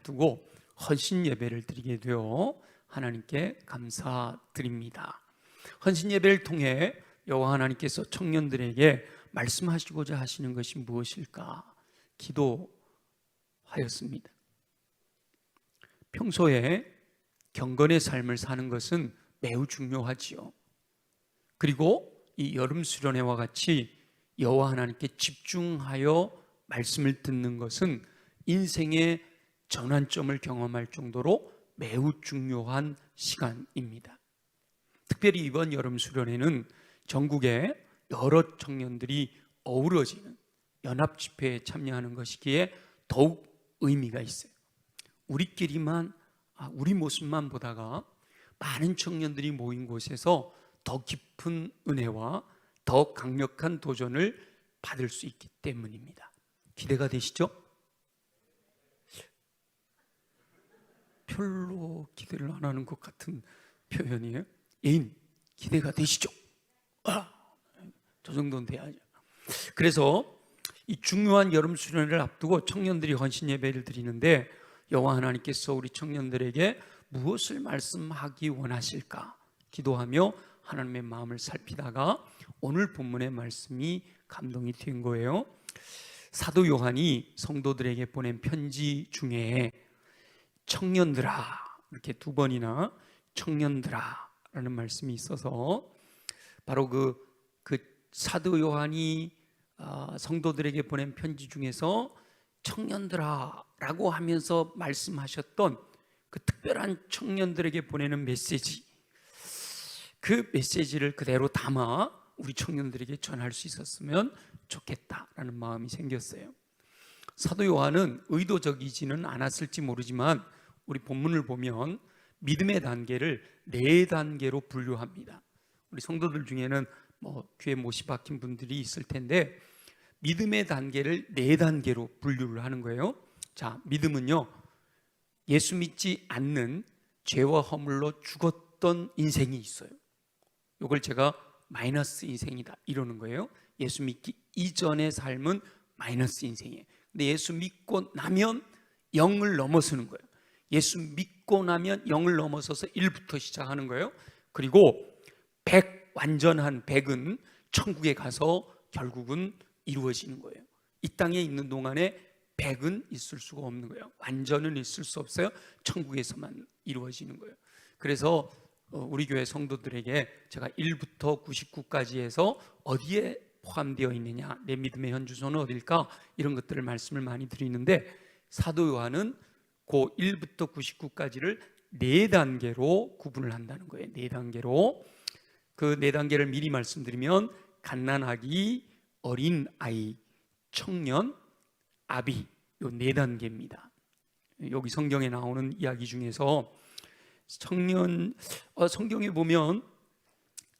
앞두고 헌신 예배를 드리게 되어 하나님께 감사드립니다. 헌신 예배를 통해 여호와 하나님께서 청년들에게 말씀하시고자 하시는 것이 무엇일까 기도하였습니다. 평소에 경건의 삶을 사는 것은 매우 중요하지요. 그리고 이 여름 수련회와 같이 여호와 하나님께 집중하여 말씀을 듣는 것은 인생의 전환점을 경험할 정도로 매우 중요한 시간입니다. 특별히 이번 여름 수련회는 전국의 여러 청년들이 어우러지는 연합 집회에 참여하는 것이기에 더욱 의미가 있어요. 우리끼리만 우리 모습만 보다가 많은 청년들이 모인 곳에서 더 깊은 은혜와 더 강력한 도전을 받을 수 있기 때문입니다. 기대가 되시죠? 별로 기대를 안 하는 것 같은 표현이에요. 애인 기대가 되시죠? 저 정도는 돼야죠. 그래서 이 중요한 여름 수련회를 앞두고 청년들이 헌신 예배를 드리는데 여호와 하나님께서 우리 청년들에게 무엇을 말씀하기 원하실까 기도하며 하나님의 마음을 살피다가 오늘 본문의 말씀이 감동이 된 거예요. 사도 요한이 성도들에게 보낸 편지 중에 청년들아 이렇게 두 번이나 청년들아 라는 말씀이 있어서 바로 그 사도 요한이 성도들에게 보낸 편지 중에서 청년들아 라고 하면서 말씀하셨던 그 특별한 청년들에게 보내는 메시지, 그 메시지를 그대로 담아 우리 청년들에게 전할 수 있었으면 좋겠다라는 마음이 생겼어요. 사도 요한은 의도적이지는 않았을지 모르지만 우리 본문을 보면 믿음의 단계를 4단계로 분류합니다. 우리 성도들 중에는 귀에 못이 박힌 분들이 있을 텐데 믿음의 단계를 4단계로 분류를 하는 거예요. 자, 믿음은요, 예수 믿지 않는 죄와 허물로 죽었던 인생이 있어요. 이걸 제가 마이너스 인생이다 이러는 거예요. 예수 믿기 이전의 삶은 마이너스 인생이에요. 근데 예수 믿고 나면 0을 넘어서는 거예요. 예수 믿고 나면 0을 넘어서서 1부터 시작하는 거예요. 그리고 100, 완전한 100은 천국에 가서 결국은 이루어지는 거예요. 이 땅에 있는 동안에 100은 있을 수가 없는 거예요. 완전은 있을 수 없어요. 천국에서만 이루어지는 거예요. 그래서 우리 교회 성도들에게 제가 1부터 99까지 해서 어디에 포함되어 있느냐, 내 믿음의 현주소는 어딜까, 이런 것들을 말씀을 많이 드리는데 사도 요한은 그 1부터 99까지를 4단계로 구분을 한다는 거예요. 4단계로. 그 4단계를 미리 말씀드리면 갓난아기, 어린 아이, 청년, 아비, 요 4단계입니다. 여기 성경에 나오는 이야기 중에서 성경에 보면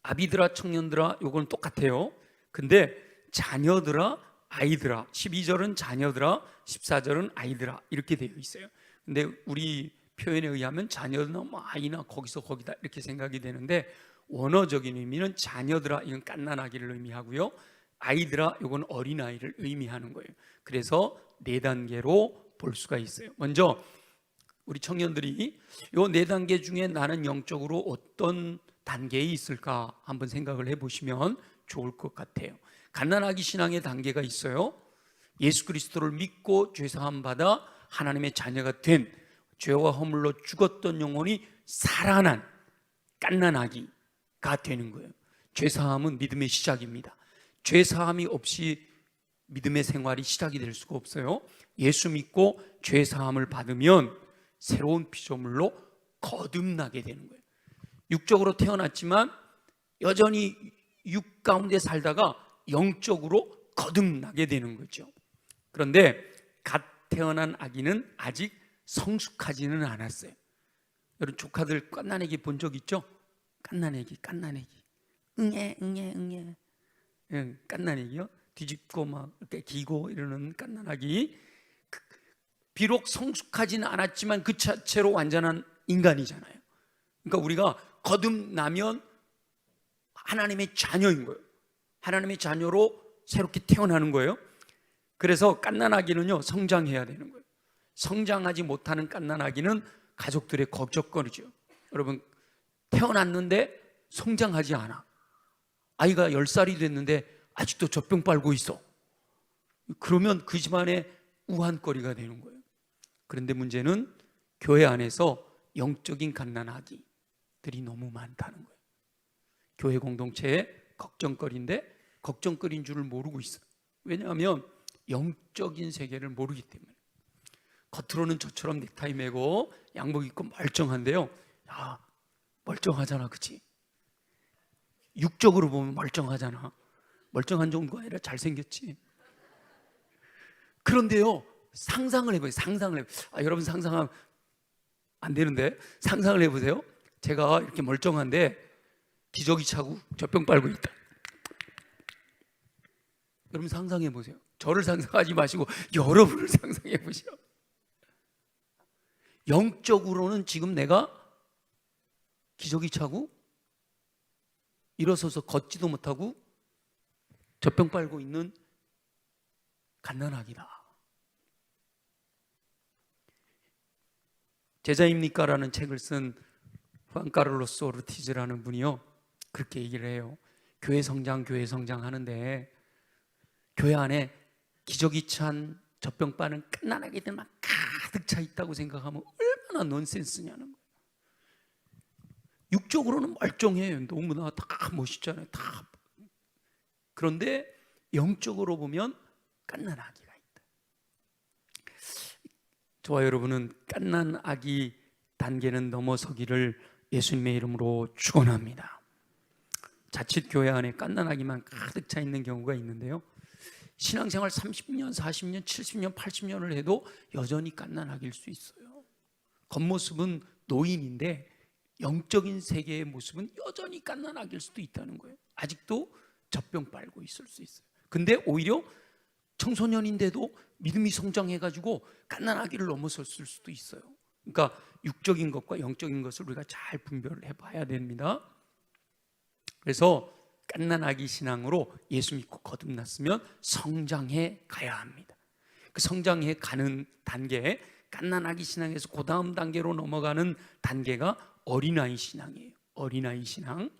아비들아 청년들아 요건 똑같아요. 근데 자녀들아 아이들아, 12절은 자녀들아, 14절은 아이들아 이렇게 되어 있어요. 근데 우리 표현에 의하면 자녀나 아이나 거기서 거기다 이렇게 생각이 되는데 원어적인 의미는 자녀들아 이건 갓난아기를 의미하고요, 아이들아 이건 어린아이를 의미하는 거예요. 그래서 4단계로 볼 수가 있어요. 먼저 우리 청년들이 이 4단계 중에 나는 영적으로 어떤 단계에 있을까 한번 생각을 해보시면 좋을 것 같아요. 갓난아기 신앙의 단계가 있어요. 예수 그리스도를 믿고 죄사함 받아 하나님의 자녀가 된, 죄와 허물로 죽었던 영혼이 살아난 갓난아기가 되는 거예요. 죄사함은 믿음의 시작입니다. 죄사함이 없이 믿음의 생활이 시작이 될 수가 없어요. 예수 믿고 죄사함을 받으면 새로운 피조물로 거듭나게 되는 거예요. 육적으로 태어났지만 여전히 육 가운데 살다가 영적으로 거듭나게 되는 거죠. 그런데 갓 태어난 아기는 아직 성숙하지는 않았어요. 여러분 조카들 갓난아기 본 적 있죠? 갓난아기 응애 갓난아기요? 뒤집고 막 이렇게 기고 이러는 갓난아기. 비록 성숙하지는 않았지만 그 자체로 완전한 인간이잖아요. 그러니까 우리가 거듭나면 하나님의 자녀인 거예요. 하나님의 자녀로 새롭게 태어나는 거예요. 그래서 갓난아기는요 성장해야 되는 거예요. 성장하지 못하는 갓난아기는 가족들의 걱정거리죠. 여러분, 태어났는데 성장하지 않아. 아이가 10살이 됐는데 아직도 젖병 빨고 있어. 그러면 그 집안의 우한거리가 되는 거예요. 그런데 문제는 교회 안에서 영적인 갓난아기들이 너무 많다는 거예요. 교회 공동체의 걱정거리인데 걱정거리인 줄을 모르고 있어요. 왜냐하면 영적인 세계를 모르기 때문에. 겉으로는 저처럼 넥타이 매고 양복 입고 멀쩡한데요, 야, 멀쩡하잖아, 그치? 육적으로 보면 멀쩡하잖아. 멀쩡한 정도가 아니라 잘생겼지. 그런데요, 상상을 해보세요. 상상을 해보세요. 여러분 상상하면 안 되는데 상상을 해보세요. 제가 이렇게 멀쩡한데 기저귀 차고 젖병 빨고 있다. 여러분 상상해 보세요. 저를 상상하지 마시고 여러분을 상상해 보시오. 영적으로는 지금 내가 기저귀 차고 일어서서 걷지도 못하고 젖병 빨고 있는 갓난아기다. 제자입니까? 라는 책을 쓴 후안 카를로스 오르티즈라는 분이요, 그렇게 얘기를 해요. 교회 성장 하는데 교회 안에 기저귀 찬 젖병 빠는 갓난아기들만 가득 차 있다고 생각하면 얼마나 넌센스냐는 거예요. 육적으로는 멀쩡해요. 너무나 다 멋있잖아요. 다. 그런데 영적으로 보면 갓난아기가 있다. 저와 여러분은 갓난아기 단계는 넘어서기를 예수님의 이름으로 축원합니다. 자칫 교회 안에 갓난아기만 가득 차 있는 경우가 있는데요, 신앙생활 30년, 40년, 70년, 80년을 해도 여전히 갓난아기일 수 있어요. 겉모습은 노인인데 영적인 세계의 모습은 여전히 갓난아기일 수도 있다는 거예요. 아직도 젖병 빨고 있을 수 있어요. 근데 오히려 청소년인데도 믿음이 성장해가지고 갓난아기를 넘어섰을 수도 있어요. 그러니까 육적인 것과 영적인 것을 우리가 잘 분별을 해봐야 됩니다. 그래서 갓난아기 신앙으로 예수 믿고 거듭났으면 성장해 가야 합니다. 그 성장해 가는 단계, 갓난아기 신앙에서 그 다음 단계로 넘어가는 단계가 어린아이 신앙이에요. 어린아이 신앙.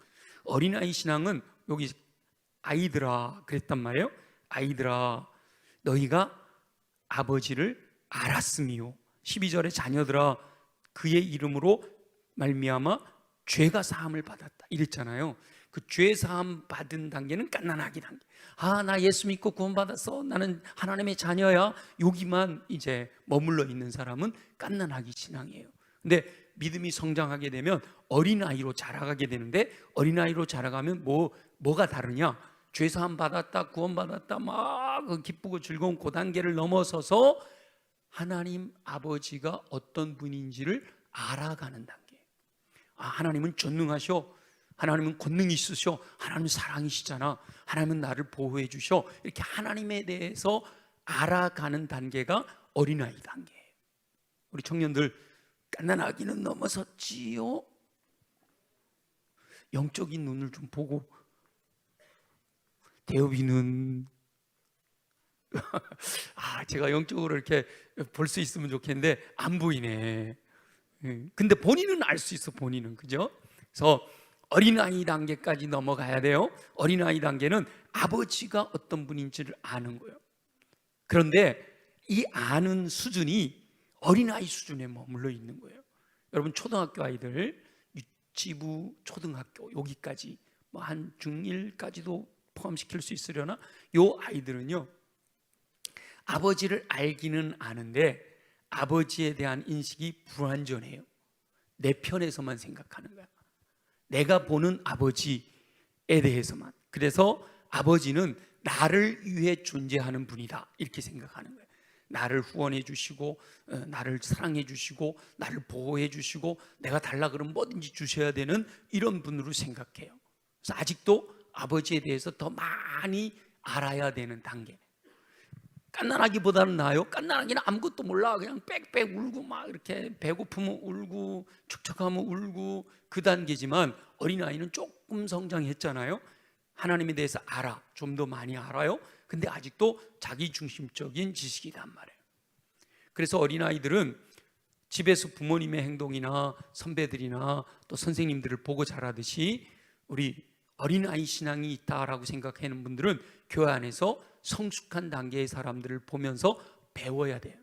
어린아이 신앙은 여기 아이들아 그랬단 말이에요. 아이들아, 너희가 아버지를 알았음이요. 12절에 자녀들아, 그의 이름으로 말미암아 죄가 사함을 받았다 이랬잖아요. 그 죄 사함 받은 단계는 갓난아기 단계. 나 예수 믿고 구원 받았어, 나는 하나님의 자녀야, 여기만 이제 머물러 있는 사람은 갓난아기 신앙이에요. 근데 믿음이 성장하게 되면 어린아이로 자라가게 되는데, 어린아이로 자라가면 뭐가 다르냐? 죄 사함 받았다, 구원 받았다, 막 기쁘고 즐거운 그 단계를 넘어서서 하나님 아버지가 어떤 분인지를 알아가는 단계. 하나님은 전능하셔, 하나님은 권능이 있으셔, 하나님은 사랑이시잖아, 하나님은 나를 보호해 주셔, 이렇게 하나님에 대해서 알아가는 단계가 어린아이 단계예요. 우리 청년들, 갓난아기는 넘어섰지요? 영적인 눈을 좀 보고, 대업이는 제가 영적으로 이렇게 볼 수 있으면 좋겠는데 안 보이네. 근데 본인은 알 수 있어, 본인은. 그죠? 그래서 어린아이 단계까지 넘어가야 돼요. 어린아이 단계는 아버지가 어떤 분인지를 아는 거예요. 그런데 이 아는 수준이 어린아이 수준에 머물러 있는 거예요. 여러분, 초등학교 아이들, 유치부, 초등학교 여기까지 한 중1까지도 포함시킬 수 있으려나? 요 아이들은요, 아버지를 알기는 아는데 아버지에 대한 인식이 불완전해요. 내 편에서만 생각하는 거야. 내가 보는 아버지에 대해서만. 그래서 아버지는 나를 위해 존재하는 분이다 이렇게 생각하는 거예요. 나를 후원해 주시고, 나를 사랑해 주시고, 나를 보호해 주시고, 내가 달라 그러면 뭐든지 주셔야 되는 이런 분으로 생각해요. 그래서 아직도 아버지에 대해서 더 많이 알아야 되는 단계. 갓난아기보다는 나아요. 갓난아기는 아무것도 몰라. 그냥 빽빽 울고 막 이렇게 배고프면 울고 축축하면 울고 그 단계지만, 어린아이는 조금 성장했잖아요. 하나님에 대해서 알아. 좀 더 많이 알아요. 근데 아직도 자기중심적인 지식이란 말이에요. 그래서 어린아이들은 집에서 부모님의 행동이나 선배들이나 또 선생님들을 보고 자라듯이 우리 어린아이 신앙이 있다라고 생각하는 분들은 교회 안에서 성숙한 단계의 사람들을 보면서 배워야 돼요.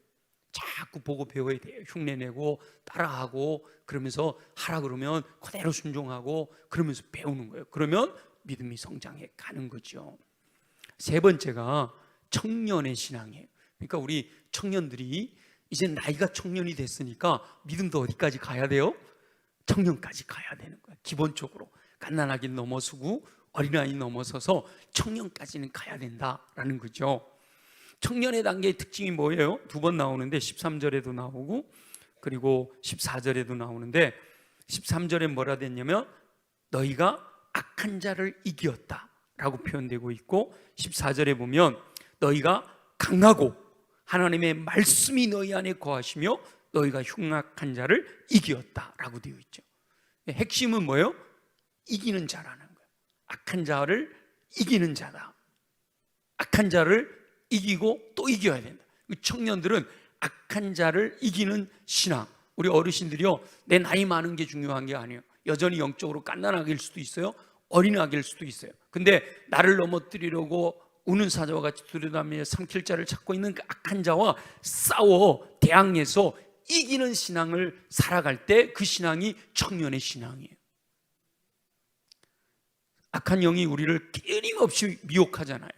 자꾸 보고 배워야 돼요. 흉내내고 따라하고 그러면서 하라 그러면 그대로 순종하고 그러면서 배우는 거예요. 그러면 믿음이 성장해 가는 거죠. 세 번째가 청년의 신앙이에요. 그러니까 우리 청년들이 이제 나이가 청년이 됐으니까 믿음도 어디까지 가야 돼요? 청년까지 가야 되는 거예요. 기본적으로 갓난아기 넘어서고 어린아이 넘어서서 청년까지는 가야 된다라는 거죠. 청년의 단계의 특징이 뭐예요? 두 번 나오는데 13절에도 나오고 그리고 14절에도 나오는데 13절에 뭐라 됐냐면 너희가 악한 자를 이기었다 라고 표현되고 있고 14절에 보면 너희가 강하고 하나님의 말씀이 너희 안에 거하시며 너희가 흉악한 자를 이기었다 라고 되어 있죠. 핵심은 뭐예요? 이기는 자라는 거예요. 악한 자를 이기는 자다. 악한 자를 이기고 또 이겨야 된다. 청년들은 악한 자를 이기는 신앙. 우리 어르신들이요, 내 나이 많은 게 중요한 게 아니에요. 여전히 영적으로 갓난아기일 수도 있어요. 어린아기일 수도 있어요. 근데 나를 넘어뜨리려고 우는 사자와 같이 두려다니며 삼킬 자를 찾고 있는 그 악한 자와 싸워 대항해서 이기는 신앙을 살아갈 때 그 신앙이 청년의 신앙이에요. 악한 영이 우리를 끊임없이 미혹하잖아요.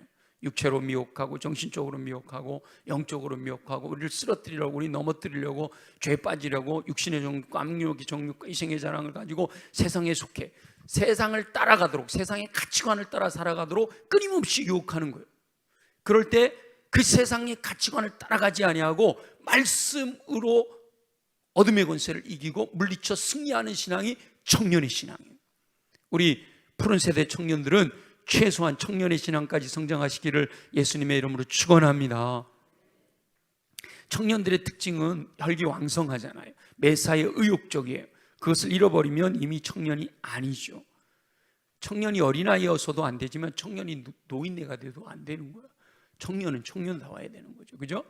육체로 미혹하고 정신적으로 미혹하고 영적으로 미혹하고 우리를 쓰러뜨리려고, 우리 넘어뜨리려고, 죄에 빠지려고 육신의 정욕과 압력의 정욕과 이생의 자랑을 가지고 세상에 속해 세상을 따라가도록, 세상의 가치관을 따라 살아가도록 끊임없이 유혹하는 거예요. 그럴 때 그 세상의 가치관을 따라가지 아니하고 말씀으로 어둠의 권세를 이기고 물리쳐 승리하는 신앙이 청년의 신앙이에요. 우리 푸른 세대 청년들은 최소한 청년의 신앙까지 성장하시기를 예수님의 이름으로 축원합니다. 청년들의 특징은 혈기왕성하잖아요. 매사에 의욕적이에요. 그것을 잃어버리면 이미 청년이 아니죠. 청년이 어린아이여서도 안 되지만 청년이 노인네가 돼도 안 되는 거야. 청년은 청년다워야 되는 거죠. 그죠?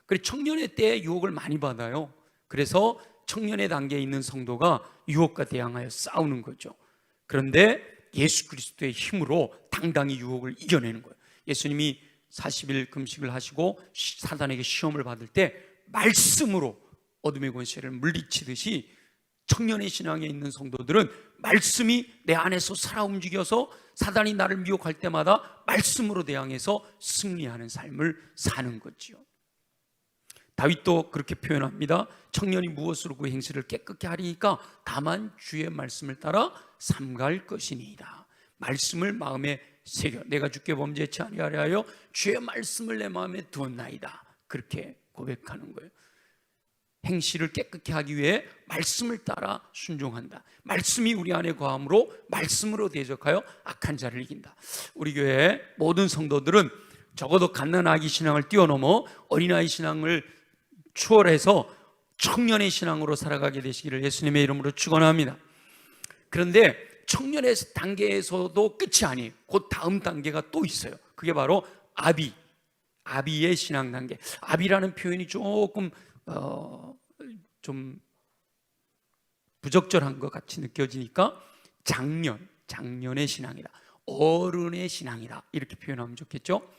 그래서 청년의 때에 유혹을 많이 받아요. 그래서 청년의 단계에 있는 성도가 유혹과 대항하여 싸우는 거죠. 그런데 예수 그리스도의 힘으로 당당히 유혹을 이겨내는 거예요. 예수님이 40일 금식을 하시고 사단에게 시험을 받을 때 말씀으로 어둠의 권세를 물리치듯이 청년의 신앙에 있는 성도들은 말씀이 내 안에서 살아 움직여서 사단이 나를 미혹할 때마다 말씀으로 대항해서 승리하는 삶을 사는 거지요. 다윗도 그렇게 표현합니다. 청년이 무엇으로 그 행실을 깨끗게 하리니까 다만 주의 말씀을 따라 삼갈 것이니이다. 말씀을 마음에 새겨 내가 주께 범죄치 아니하려 하여 주의 말씀을 내 마음에 두었나이다. 그렇게 고백하는 거예요. 행실을 깨끗게 하기 위해 말씀을 따라 순종한다. 말씀이 우리 안에 거함으로 말씀으로 대적하여 악한 자를 이긴다. 우리 교회 모든 성도들은 적어도 갓난아기 신앙을 뛰어넘어 어린아이 신앙을 추월해서 청년의 신앙으로 살아가게 되시기를 예수님의 이름으로 축원합니다. 그런데 청년의 단계에서도 끝이 아니에요. 곧 다음 단계가 또 있어요. 그게 바로 아비의 신앙 단계. 아비라는 표현이 조금 좀 부적절한 것 같이 느껴지니까 장년의 신앙이다, 어른의 신앙이다, 이렇게 표현하면 좋겠죠.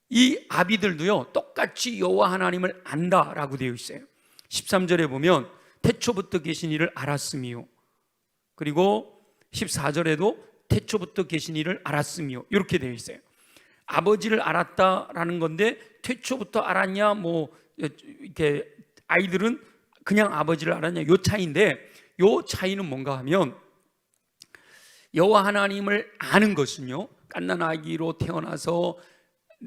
이 아비들도요 똑같이 여호와 하나님을 안다라고 되어 있어요. 13절에 보면 태초부터 계신 이를 알았으며, 그리고 14절에도 태초부터 계신 이를 알았으며, 이렇게 되어 있어요. 아버지를 알았다라는 건데 태초부터 알았냐, 뭐 이렇게 아이들은 그냥 아버지를 알았냐, 요 차이인데, 요 차이는 뭔가 하면 여호와 하나님을 아는 것은요, 갓난아기로 태어나서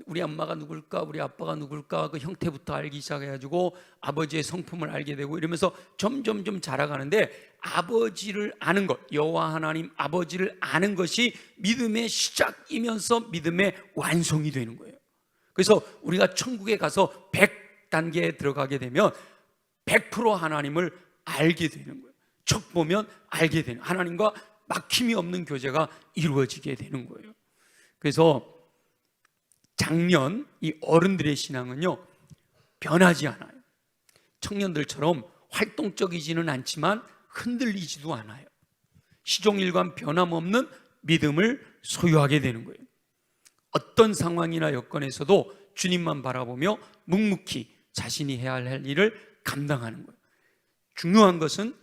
우리 엄마가 누굴까, 우리 아빠가 누굴까, 그 형태부터 알기 시작해가지고 아버지의 성품을 알게 되고 이러면서 점점 자라가는데, 아버지를 아는 것, 여호와 하나님 아버지를 아는 것이 믿음의 시작이면서 믿음의 완성이 되는 거예요. 그래서 우리가 천국에 가서 100단계에 들어가게 되면 100% 하나님을 알게 되는 거예요. 척 보면 알게 되는, 하나님과 막힘이 없는 교제가 이루어지게 되는 거예요. 그래서 장년, 이 어른들의 신앙은요 변하지 않아요. 청년들처럼 활동적이지는 않지만 흔들리지도 않아요. 시종일관 변함없는 믿음을 소유하게 되는 거예요. 어떤 상황이나 여건에서도 주님만 바라보며 묵묵히 자신이 해야 할 일을 감당하는 거예요. 중요한 것은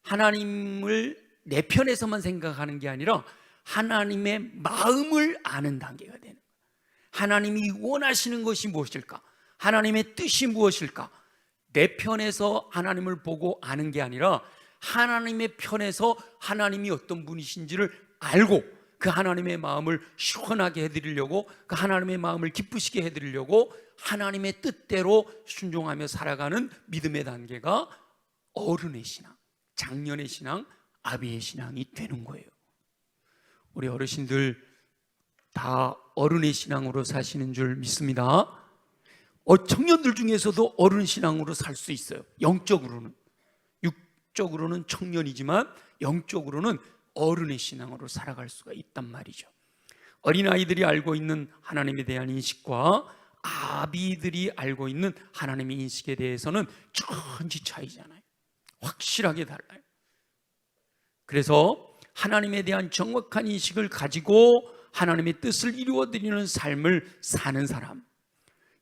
하나님을 내 편에서만 생각하는 게 아니라 하나님의 마음을 아는 단계가 되는 거예요. 하나님이 원하시는 것이 무엇일까? 하나님의 뜻이 무엇일까? 내 편에서 하나님을 보고 아는 게 아니라 하나님의 편에서 하나님이 어떤 분이신지를 알고 그 하나님의 마음을 시원하게 해드리려고, 그 하나님의 마음을 기쁘시게 해드리려고 하나님의 뜻대로 순종하며 살아가는 믿음의 단계가 어른의 신앙, 장년의 신앙, 아비의 신앙이 되는 거예요. 우리 어르신들 다 어른의 신앙으로 사시는 줄 믿습니다. 청년들 중에서도 어른 신앙으로 살 수 있어요. 영적으로는, 육적으로는 청년이지만 영적으로는 어른의 신앙으로 살아갈 수가 있단 말이죠. 어린아이들이 알고 있는 하나님에 대한 인식과 아비들이 알고 있는 하나님의 인식에 대해서는 천지 차이잖아요. 확실하게 달라요. 그래서 하나님에 대한 정확한 인식을 가지고 하나님의 뜻을 이루어드리는 삶을 사는 사람,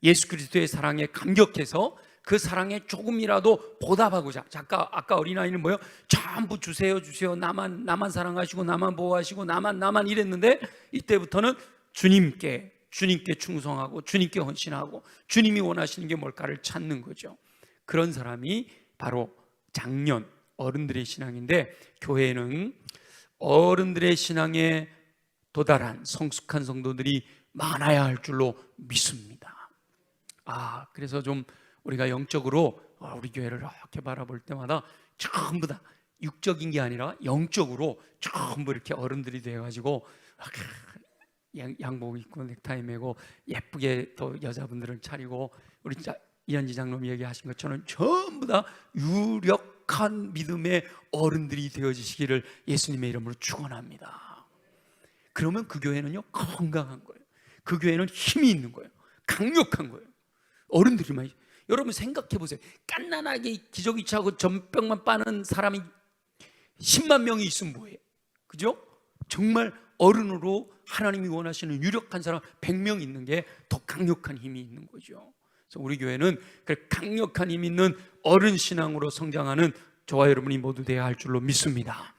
예수 그리스도의 사랑에 감격해서 그 사랑에 조금이라도 보답하고자, 아까 어린아이는 뭐예요? 전부 주세요 나만 사랑하시고 나만 보호하시고 나만 이랬는데, 이때부터는 주님께 충성하고 주님께 헌신하고 주님이 원하시는 게 뭘까를 찾는 거죠. 그런 사람이 바로 장년, 어른들의 신앙인데, 교회는 어른들의 신앙에 도달한 성숙한 성도들이 많아야 할 줄로 믿습니다. 그래서 좀 우리가 영적으로 우리 교회를 이렇게 바라볼 때마다 전부 다 육적인 게 아니라 영적으로 전부 이렇게 어른들이 돼가지고 양복 입고 넥타이 매고 예쁘게 또 여자분들을 차리고, 우리 이한지 장로님 얘기하신 것처럼 전부 다 유력한 믿음의 어른들이 되어지시기를 예수님의 이름으로 축원합니다. 그러면 그 교회는요 건강한 거예요. 그 교회는 힘이 있는 거예요. 강력한 거예요. 어른들이만. 여러분 생각해 보세요. 깐난하게 기저귀 차고 전병만 빠는 사람이 10만 명이 있으면 뭐예요? 그죠? 정말 어른으로 하나님이 원하시는 유력한 사람 100명 있는 게 더 강력한 힘이 있는 거죠. 그래서 우리 교회는 강력한 힘 있는 어른 신앙으로 성장하는 저와 여러분이 모두 되어야 할 줄로 믿습니다.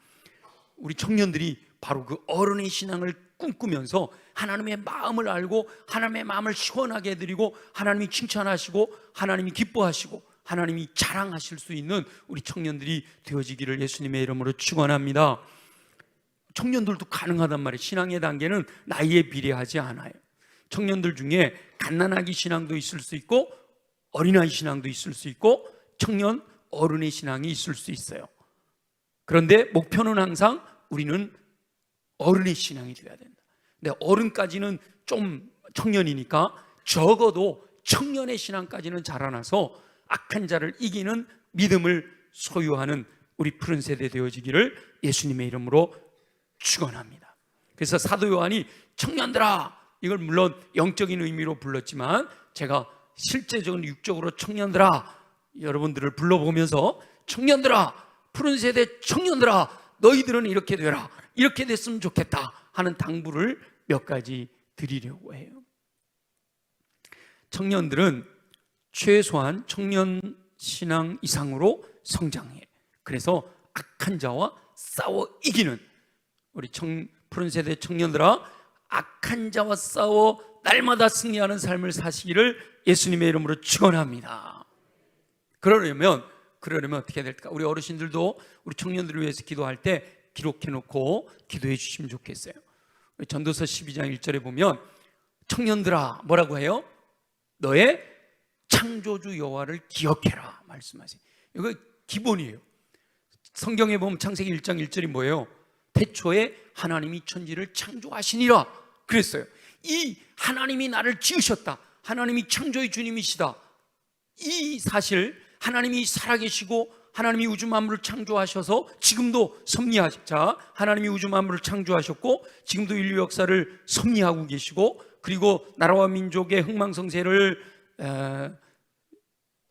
우리 청년들이 바로 그 어른의 신앙을 꿈꾸면서 하나님의 마음을 알고 하나님의 마음을 시원하게 해드리고 하나님이 칭찬하시고 하나님이 기뻐하시고 하나님이 자랑하실 수 있는 우리 청년들이 되어지기를 예수님의 이름으로 축원합니다. 청년들도 가능하단 말이에요. 신앙의 단계는 나이에 비례하지 않아요. 청년들 중에 갓난아기 신앙도 있을 수 있고 어린아이 신앙도 있을 수 있고 청년, 어른의 신앙이 있을 수 있어요. 그런데 목표는 항상 우리는 어른의 신앙이 되어야 된다. 근데 어른까지는 좀 청년이니까 적어도 청년의 신앙까지는 자라나서 악한 자를 이기는 믿음을 소유하는 우리 푸른 세대 되어지기를 예수님의 이름으로 축원합니다. 그래서 사도 요한이 청년들아, 이걸 물론 영적인 의미로 불렀지만 제가 실제적으로 육적으로 청년들아 여러분들을 불러보면서 청년들아, 푸른 세대 청년들아, 너희들은 이렇게 되라, 이렇게 됐으면 좋겠다 하는 당부를 몇 가지 드리려고 해요. 청년들은 최소한 청년 신앙 이상으로 성장해. 그래서 악한 자와 싸워 이기는 우리 푸른 세대 청년들아, 악한 자와 싸워 날마다 승리하는 삶을 사시기를 예수님의 이름으로 축원합니다. 그러려면 어떻게 해야 될까? 우리 어르신들도 우리 청년들을 위해서 기도할 때 기록해 놓고 기도해 주시면 좋겠어요. 전도서 12장 1절에 보면 청년들아 뭐라고 해요? 너의 창조주 여호와를 기억해라 말씀하세요. 이거 기본이에요. 성경에 보면 창세기 1장 1절이 뭐예요? 태초에 하나님이 천지를 창조하시니라 그랬어요. 이 하나님이 나를 지으셨다, 하나님이 창조의 주님이시다, 이 사실, 하나님이 살아계시고 하나님이 우주 만물을 창조하셔서 지금도 섭리하자, 하나님이 우주 만물을 창조하셨고 지금도 인류 역사를 섭리하고 계시고, 그리고 나라와 민족의 흥망성쇠를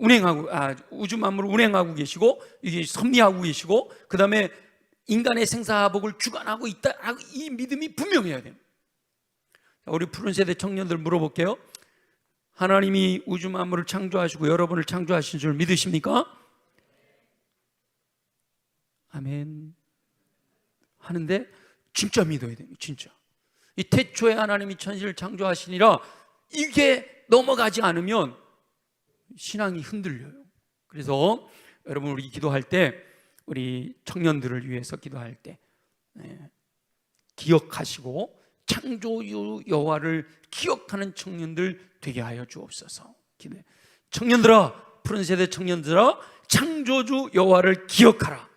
운행하고 우주 만물을 운행하고 계시고 이게 섭리하고 계시고 그 다음에 인간의 생사복을 주관하고 있다. 이 믿음이 분명해야 돼요. 우리 푸른 세대 청년들 물어볼게요. 하나님이 우주 만물을 창조하시고 여러분을 창조하신 줄 믿으십니까? 아멘 하는데 진짜 믿어야 돼요. 진짜 이 태초에 하나님이 천지를 창조하시니라 이게 넘어가지 않으면 신앙이 흔들려요. 그래서 여러분 우리 기도할 때 우리 청년들을 위해서 기도할 때 기억하시고 창조주 여호와를 기억하는 청년들 되게 하여 주옵소서. 기도해. 청년들아, 푸른 세대 청년들아, 창조주 여호와를 기억하라.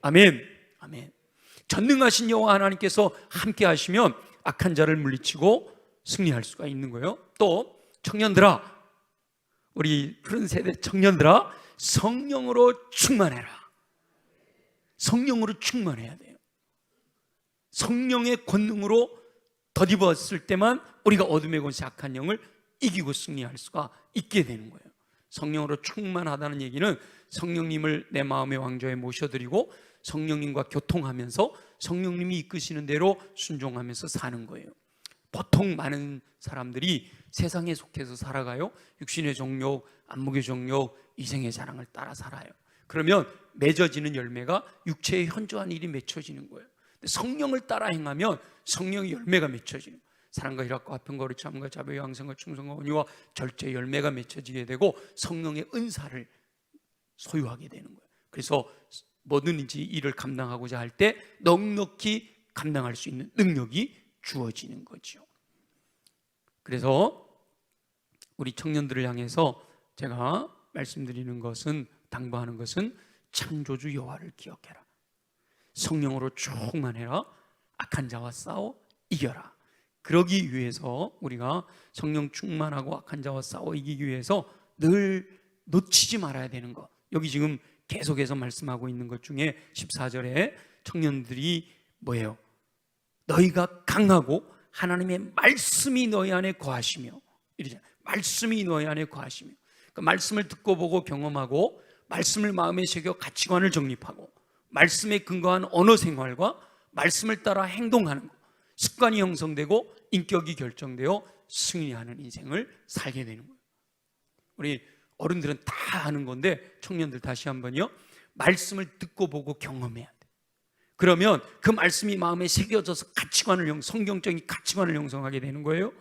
아멘. 아멘. 전능하신 여호와 하나님께서 함께 하시면 악한 자를 물리치고 승리할 수가 있는 거예요. 또 청년들아, 우리 푸른 세대 청년들아, 성령으로 충만해라. 성령으로 충만해야 돼요. 성령의 권능으로 덧입었을 때만 우리가 어둠의 권세 악한 영을 이기고 승리할 수가 있게 되는 거예요. 성령으로 충만하다는 얘기는 성령님을 내 마음의 왕좌에 모셔드리고 성령님과 교통하면서 성령님이 이끄시는 대로 순종하면서 사는 거예요. 보통 많은 사람들이 세상에 속해서 살아가요. 육신의 정욕, 안목의 정욕, 이생의 자랑을 따라 살아요. 그러면 맺어지는 열매가 육체의 현저한 일이 맺혀지는 거예요. 성령을 따라 행하면 성령의 열매가 맺혀지는 거예요. 사랑과 희락과 화평과 의참과 자비와 양성과 충성과 온유와 절제의 열매가 맺혀지게 되고 성령의 은사를 소유하게 되는 거예요. 그래서 뭐든지 일을 감당하고자 할 때 넉넉히 감당할 수 있는 능력이 주어지는 거죠. 그래서 우리 청년들을 향해서 제가 말씀드리는 것은, 당부하는 것은 창조주 여호와를 기억해라. 성령으로 충만해라. 악한 자와 싸워 이겨라. 그러기 위해서 우리가 성령 충만하고 악한 자와 싸워 이기기 위해서 늘 놓치지 말아야 되는 것, 여기 지금 계속해서 말씀하고 있는 것 중에 14절에 청년들이 뭐예요? 너희가 강하고 하나님의 말씀이 너희 안에 거하시며, 이러잖아요. 말씀이 너희 안에 거하시며, 그러니까 말씀을 듣고 보고 경험하고 말씀을 마음에 새겨 가치관을 정립하고 말씀에 근거한 언어 생활과 말씀을 따라 행동하는 것, 습관이 형성되고 인격이 결정되어 승리하는 인생을 살게 되는 거예요. 우리 어른들은 다 아는 건데 청년들 다시 한번요. 말씀을 듣고 보고 경험해야 돼. 그러면 그 말씀이 마음에 새겨져서 가치관을, 성경적인 가치관을 형성하게 되는 거예요.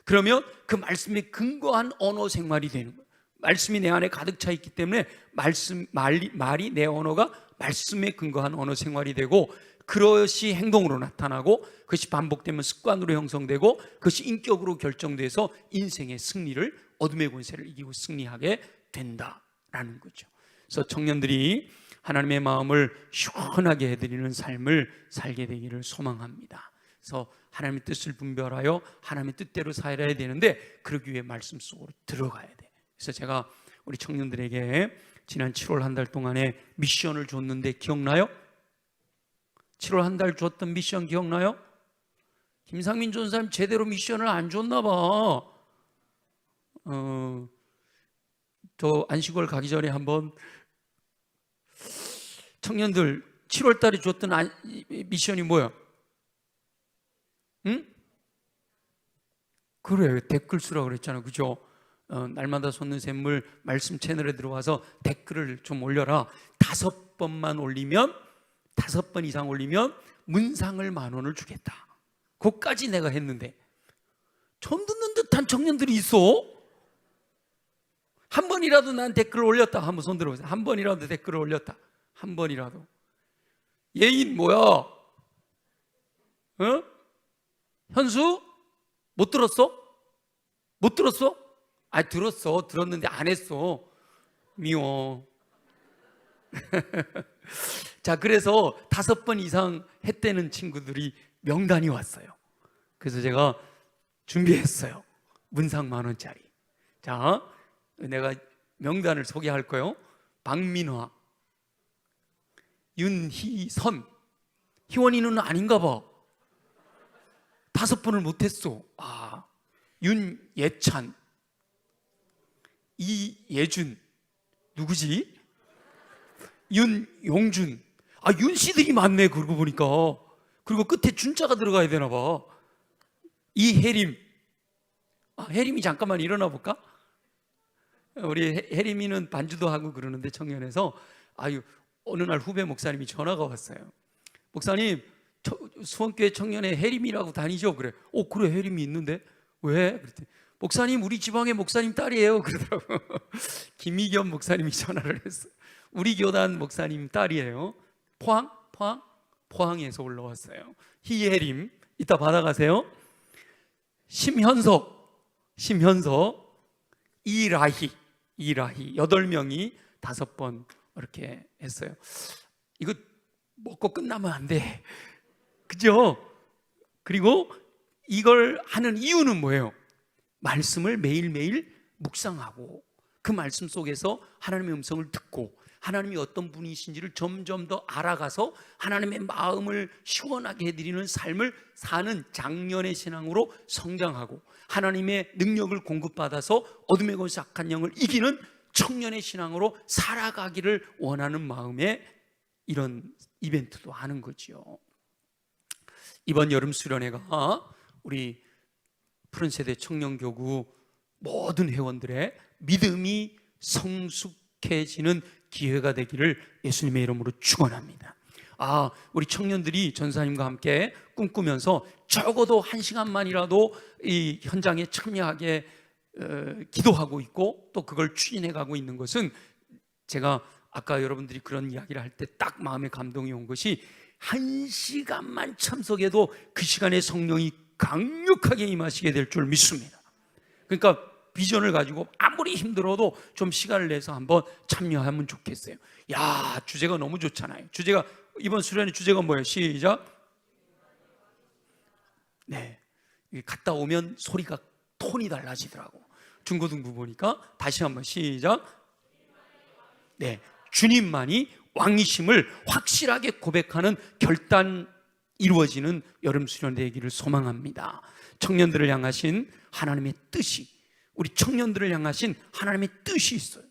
그러면 그 말씀에 근거한 언어 생활이 되는 거예요. 말씀이 내 안에 가득 차 있기 때문에 말이 내 언어가 말씀에 근거한 언어 생활이 되고, 그것이 행동으로 나타나고 그것이 반복되면 습관으로 형성되고 그것이 인격으로 결정돼서 인생의 승리를, 어둠의 권세를 이기고 승리하게 된다라는 거죠. 그래서 청년들이 하나님의 마음을 시원하게 해드리는 삶을 살게 되기를 소망합니다. 그래서 하나님의 뜻을 분별하여 하나님의 뜻대로 살아야 되는데 그러기 위해 말씀 속으로 들어가야 돼. 그래서 제가 우리 청년들에게 지난 7월 한 달 동안에 미션을 줬는데 기억나요? 7월 한 달 줬던 미션 기억나요? 김상민 전사님 제대로 미션을 안 줬나 봐. 저 안식월 가기 전에 한번 청년들 7월 달에 줬던 미션이 뭐야? 응? 그래, 댓글 쓰라고 그랬잖아, 그죠? 날마다 솟는 샘물 말씀 채널에 들어와서 댓글을 좀 올려라. 5번만 올리면, 5번 이상 올리면 문상을 10,000원을 주겠다. 그것까지 내가 했는데 처음 듣는 듯한 청년들이 있어. 한 번이라도 난 댓글을 올렸다. 한번 손 들어보세요. 한 번이라도 댓글을 올렸다. 한 번이라도. 예인 뭐야? 현수? 못 들었어? 못 들었어? 아, 들었어. 들었는데 안 했어. 미워. 자, 그래서 5번 이상 했다는 친구들이 명단이 왔어요. 그래서 제가 준비했어요. 문상 10,000원짜리. 자, 내가 명단을 소개할 거예요. 박민화, 윤희선, 희원이는 아닌가 봐. 5번을 못했어. 윤예찬, 이예준, 누구지? 윤용준. 윤씨들이 많네, 그러고 보니까. 그리고 끝에 준자가 들어가야 되나 봐. 이혜림. 혜림이 잠깐만 일어나 볼까? 우리 혜림이는 반주도 하고 그러는데 청년에서 어느 날 후배 목사님이 전화가 왔어요. 목사님, 수원교회 청년에 혜림이라고 다니죠? 그래. 그래, 혜림이 있는데 왜? 그랬더니 목사님, 우리 지방의 목사님 딸이에요, 그러더라고. 김희겸 목사님이 전화를 했어요. 우리 교단 목사님 딸이에요. 포항에서 올라왔어요. 희혜림, 이따 받아가세요. 심현석, 이라희 8명이 5번 이렇게 했어요. 이거 먹고 끝나면 안 돼, 그죠? 그리고 이걸 하는 이유는 뭐예요? 말씀을 매일매일 묵상하고 그 말씀 속에서 하나님의 음성을 듣고 하나님이 어떤 분이신지를 점점 더 알아가서 하나님의 마음을 시원하게 해드리는 삶을 사는 장년의 신앙으로 성장하고 하나님의 능력을 공급받아서 어둠의 권세 악한 영을 이기는 청년의 신앙으로 살아가기를 원하는 마음에 이런 이벤트도 하는 거죠. 이번 여름 수련회가 우리 푸른세대 청년교구 모든 회원들의 믿음이 성숙해지는 기회가 되기를 예수님의 이름으로 축원합니다. 우리 청년들이 전사님과 함께 꿈꾸면서 적어도 1시간만이라도 이 현장에 참여하게 기도하고 있고 또 그걸 추진해 가고 있는 것은 제가 아까 여러분들이 그런 이야기를 할 때 딱 마음에 감동이 온 것이 1시간만 참석해도 그 시간에 성령이 강력하게 임하시게 될 줄 믿습니다. 그러니까 비전을 가지고 아무리 힘들어도 좀 시간을 내서 한번 참여하면 좋겠어요. 주제가 너무 좋잖아요. 주제가 이번 수련의 주제가 뭐예요? 시작. 네, 갔다 오면 소리가 톤이 달라지더라고. 중고등부 보니까 다시 한번 시작. 네, 주님만이 왕이심을 확실하게 고백하는 결단 이루어지는 여름 수련 되기를 소망합니다. 청년들을 향하신 하나님의 뜻이, 우리 청년들을 향하신 하나님의 뜻이 있어요.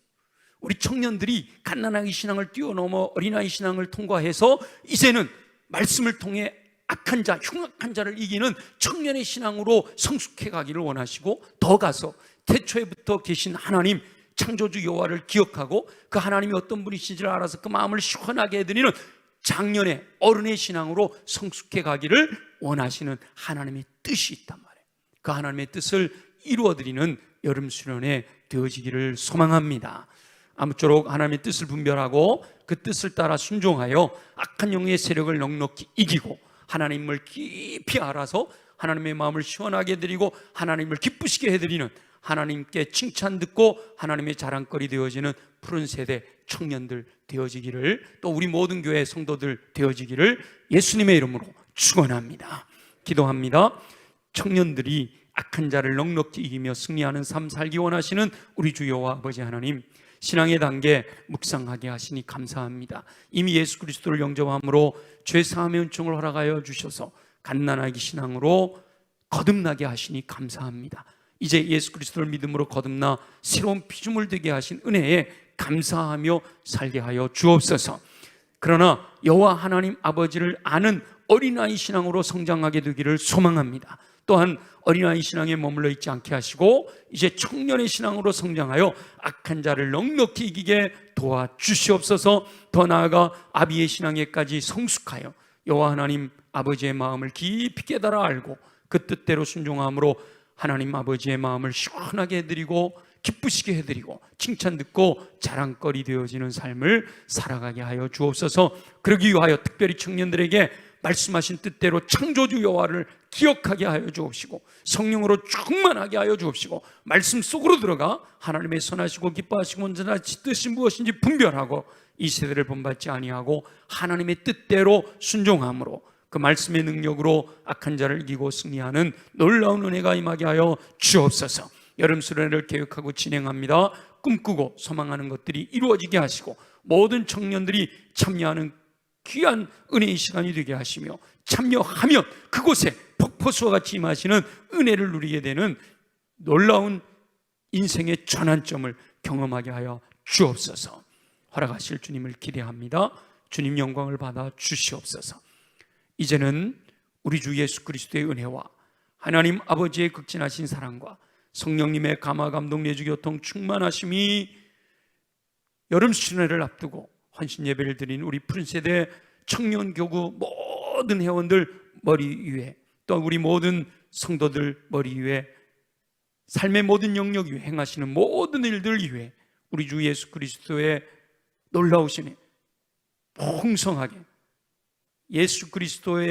우리 청년들이 갓난아기 신앙을 뛰어넘어 어린아이 신앙을 통과해서 이제는 말씀을 통해 악한 자, 흉악한 자를 이기는 청년의 신앙으로 성숙해 가기를 원하시고, 더 가서 태초에부터 계신 하나님 창조주 여호와를 기억하고 그 하나님이 어떤 분이신지를 알아서 그 마음을 시원하게 해드리는 장년의 어른의 신앙으로 성숙해 가기를 원하시는 하나님의 뜻이 있단 말이에요. 그 하나님의 뜻을 이루어드리는 여름 수련회 되어지기를 소망합니다. 아무쪼록 하나님의 뜻을 분별하고 그 뜻을 따라 순종하여 악한 영의 세력을 넉넉히 이기고 하나님을 깊이 알아서 하나님의 마음을 시원하게 해드리고 하나님을 기쁘시게 해드리는, 하나님께 칭찬 듣고 하나님의 자랑거리 되어지는 푸른 세대 청년들 되어지기를, 또 우리 모든 교회 성도들 되어지기를 예수님의 이름으로 축원합니다. 기도합니다. 청년들이 악한 자를 넉넉히 이기며 승리하는 삶 살기 원하시는 우리 주 여호와 아버지 하나님, 신앙의 단계 묵상하게 하시니 감사합니다. 이미 예수 그리스도를 영접함으로 죄 사함의 은총을 허락하여 주셔서 갓난아기 신앙으로 거듭나게 하시니 감사합니다. 이제 예수 그리스도를 믿음으로 거듭나 새로운 피조물 되게 하신 은혜에 감사하며 살게 하여 주옵소서. 그러나 여호와 하나님 아버지를 아는 어린아이 신앙으로 성장하게 되기를 소망합니다. 또한 어린아이 신앙에 머물러 있지 않게 하시고 이제 청년의 신앙으로 성장하여 악한 자를 넉넉히 이기게 도와주시옵소서. 더 나아가 아비의 신앙에까지 성숙하여 여호와 하나님 아버지의 마음을 깊이 깨달아 알고 그 뜻대로 순종함으로 하나님 아버지의 마음을 시원하게 해드리고 기쁘시게 해드리고 칭찬 듣고 자랑거리 되어지는 삶을 살아가게 하여 주옵소서. 그러기 위하여 특별히 청년들에게 말씀하신 뜻대로 창조주 여호와를 기억하게 하여 주옵시고 성령으로 충만하게 하여 주옵시고 말씀 속으로 들어가 하나님의 선하시고 기뻐하시고 온전한 뜻이 무엇인지 분별하고 이 세대를 본받지 아니하고 하나님의 뜻대로 순종함으로 그 말씀의 능력으로 악한 자를 이기고 승리하는 놀라운 은혜가 임하게 하여 주옵소서. 여름 수련회를 계획하고 진행합니다. 꿈꾸고 소망하는 것들이 이루어지게 하시고 모든 청년들이 참여하는 귀한 은혜의 시간이 되게 하시며 참여하면 그곳에 폭포수와 같이 임하시는 은혜를 누리게 되는 놀라운 인생의 전환점을 경험하게 하여 주옵소서. 허락하실 주님을 기대합니다. 주님 영광을 받아 주시옵소서. 이제는 우리 주 예수 그리스도의 은혜와 하나님 아버지의 극진하신 사랑과 성령님의 감화 감동 내주 교통 충만하심이 여름 수련회를 앞두고 헌신 예배를 드린 우리 푸른 세대 청년교구 모든 회원들 머리 위에, 또 우리 모든 성도들 머리 위에, 삶의 모든 영역 위에 행하시는 모든 일들 위에 우리 주 예수 그리스도의 놀라우신 풍성하게 예수 그리스도의